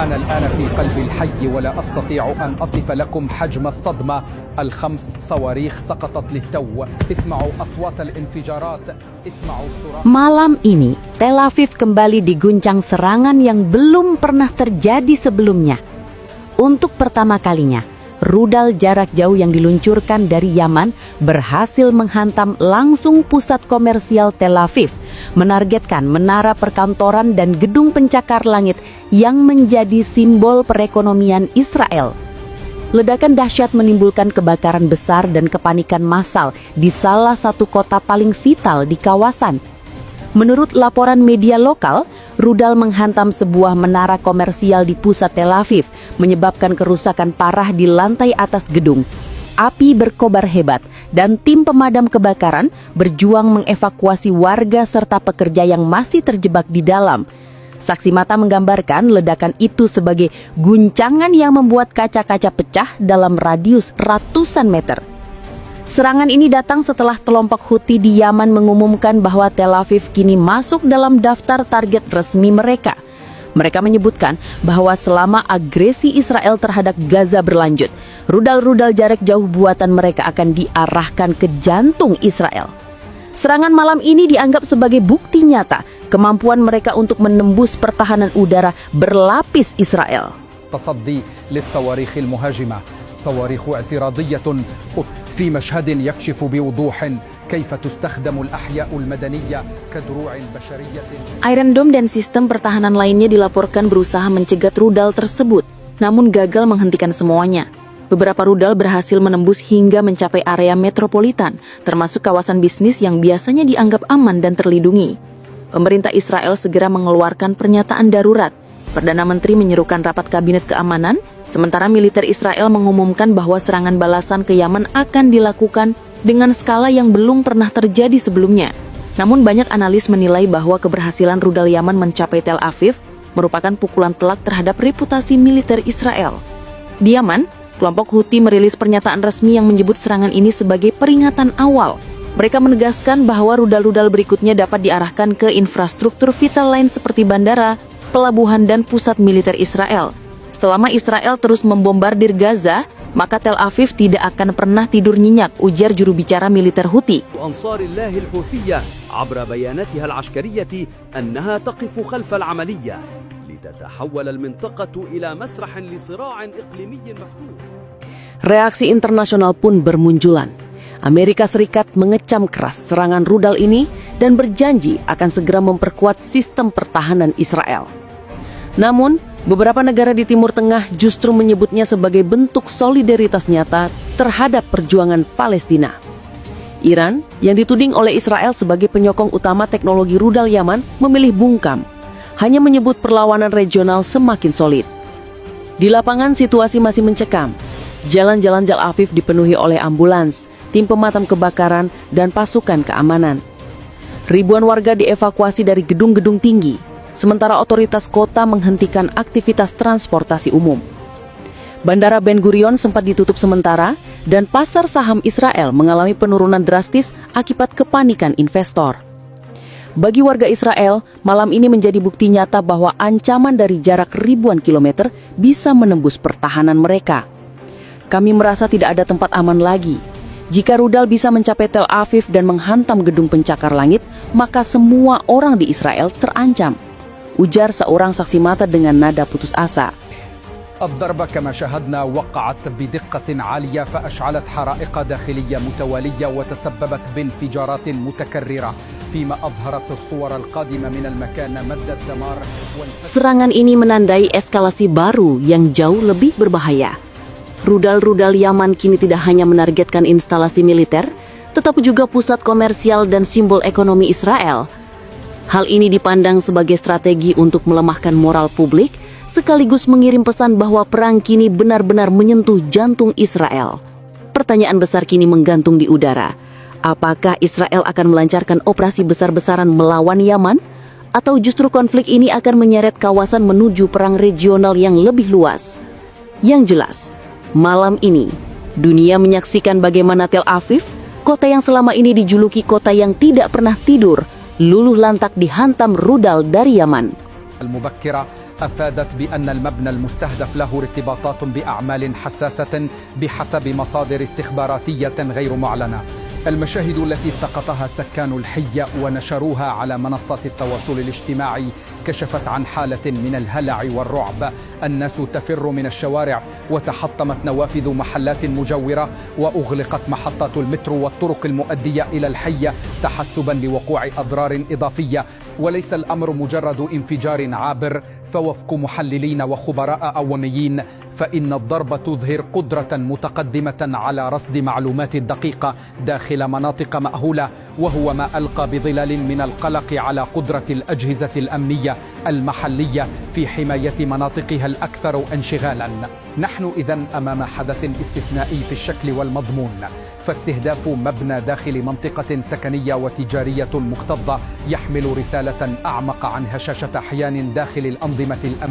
أنا الآن في قلب الحي ولا أستطيع أن أصف لكم حجم الصدمة. ال5 صواريخ سقطت للتو. اسمعوا أصوات الانفجارات. اسمعوا صراخ. Malam ini, Tel Aviv kembali diguncang serangan yang belum pernah terjadi sebelumnya. Untuk pertama kalinya, rudal jarak jauh yang diluncurkan dari Yaman berhasil menghantam langsung pusat komersial Tel Aviv, menargetkan menara perkantoran dan gedung pencakar langit yang menjadi simbol perekonomian Israel. Ledakan dahsyat menimbulkan kebakaran besar dan kepanikan massal di salah satu kota paling vital di kawasan. Menurut laporan media lokal, rudal menghantam sebuah menara komersial di pusat Tel Aviv, menyebabkan kerusakan parah di lantai atas gedung. Api berkobar hebat dan tim pemadam kebakaran berjuang mengevakuasi warga serta pekerja yang masih terjebak di dalam. Saksi mata menggambarkan ledakan itu sebagai guncangan yang membuat kaca-kaca pecah dalam radius ratusan meter. Serangan ini datang setelah kelompok Houthi di Yaman mengumumkan bahwa Tel Aviv kini masuk dalam daftar target resmi mereka. Mereka menyebutkan bahwa selama agresi Israel terhadap Gaza berlanjut, rudal-rudal jarak jauh buatan mereka akan diarahkan ke jantung Israel. Serangan malam ini dianggap sebagai bukti nyata kemampuan mereka untuk menembus pertahanan udara berlapis Israel. تصدي للصواريخ المهاجمة. صواريخ اعتراضية في مشهد يكشف بوضوح كيف تستخدم الأحياء المدنية كدروع بشرية. Iron Dome dan sistem pertahanan lainnya dilaporkan berusaha mencegat rudal tersebut, namun gagal menghentikan semuanya. Beberapa rudal berhasil menembus hingga mencapai area metropolitan, termasuk kawasan bisnis yang biasanya dianggap aman dan terlindungi. Pemerintah Israel segera mengeluarkan pernyataan darurat. Perdana Menteri menyerukan rapat kabinet keamanan, sementara militer Israel mengumumkan bahwa serangan balasan ke Yaman akan dilakukan dengan skala yang belum pernah terjadi sebelumnya. Namun banyak analis menilai bahwa keberhasilan rudal Yaman mencapai Tel Aviv merupakan pukulan telak terhadap reputasi militer Israel. Di Yaman, kelompok Houthi merilis pernyataan resmi yang menyebut serangan ini sebagai peringatan awal. Mereka menegaskan bahwa rudal-rudal berikutnya dapat diarahkan ke infrastruktur vital lain seperti bandara, pelabuhan, dan pusat militer Israel. Selama Israel terus membombardir Gaza, maka Tel Aviv tidak akan pernah tidur nyenyak, ujar juru bicara militer Houthi. أنصار الله الحوثية عبر بياناتها العسكرية أنها تقف خلف العملية لتتحول المنطقة إلى مسرح لصراع إقليمي مفتوح. Reaksi internasional pun bermunculan. Amerika Serikat mengecam keras serangan rudal ini dan berjanji akan segera memperkuat sistem pertahanan Israel. Namun, beberapa negara di Timur Tengah justru menyebutnya sebagai bentuk solidaritas nyata terhadap perjuangan Palestina. Iran, yang dituding oleh Israel sebagai penyokong utama teknologi rudal Yaman, memilih bungkam, hanya menyebut perlawanan regional semakin solid. Di lapangan situasi masih mencekam. Jalan-jalan Tel Aviv dipenuhi oleh ambulans, tim pemadam kebakaran, dan pasukan keamanan. Ribuan warga dievakuasi dari gedung-gedung tinggi, sementara otoritas kota menghentikan aktivitas transportasi umum. Bandara Ben Gurion sempat ditutup sementara, dan pasar saham Israel mengalami penurunan drastis akibat kepanikan investor. Bagi warga Israel, malam ini menjadi bukti nyata bahwa ancaman dari jarak ribuan kilometer bisa menembus pertahanan mereka. Kami merasa tidak ada tempat aman lagi. Jika rudal bisa mencapai Tel Aviv dan menghantam gedung pencakar langit, maka semua orang di Israel terancam, ujar seorang saksi mata dengan nada putus asa. الضربة كما شاهدنا وقعت بدقة عالية فأشعلت حرائق داخلية متوالية وتسببت بانفجارات متكررة فيما أظهرت الصور القادمة من المكان مد الدمار. Serangan ini menandai eskalasi baru yang jauh lebih berbahaya. Rudal-rudal Yaman kini tidak hanya menargetkan instalasi militer, tetapi juga pusat komersial dan simbol ekonomi Israel. Hal ini dipandang sebagai strategi untuk melemahkan moral publik, sekaligus mengirim pesan bahwa perang kini benar-benar menyentuh jantung Israel. Pertanyaan besar kini menggantung di udara. Apakah Israel akan melancarkan operasi besar-besaran melawan Yaman? Atau justru konflik ini akan menyeret kawasan menuju perang regional yang lebih luas? Yang jelas, malam ini, dunia menyaksikan bagaimana Tel Aviv, kota yang selama ini dijuluki kota yang tidak pernah tidur, luluh lantak dihantam rudal dari Yaman. أفادت بأن المبنى المستهدف له ارتباطات بأعمال حساسة بحسب مصادر استخباراتية غير معلنة. المشاهد التي التقطها سكان الحي ونشروها على منصات التواصل الاجتماعي كشفت عن حالة من الهلع والرعب. الناس تفر من الشوارع وتحطمت نوافذ محلات مجاورة وأغلقت محطات المترو والطرق المؤدية إلى الحي تحسبا لوقوع أضرار إضافية. وليس الأمر مجرد انفجار عابر، فوفق محللين وخبراء أوميين فإن الضربة تظهر قدرة متقدمة على رصد معلومات دقيقة داخل مناطق مأهولة، وهو ما ألقى بظلال من القلق على قدرة الأجهزة الأمنية المحلية في حماية مناطقها الأكثر انشغالا. نحن إذن أمام حدث استثنائي في الشكل والمضمون، فاستهداف مبنى داخل منطقة سكنية وتجارية مكتظة يحمل رسالة أعمق عن هشاشة أحيان داخل الأنظمة الأمنية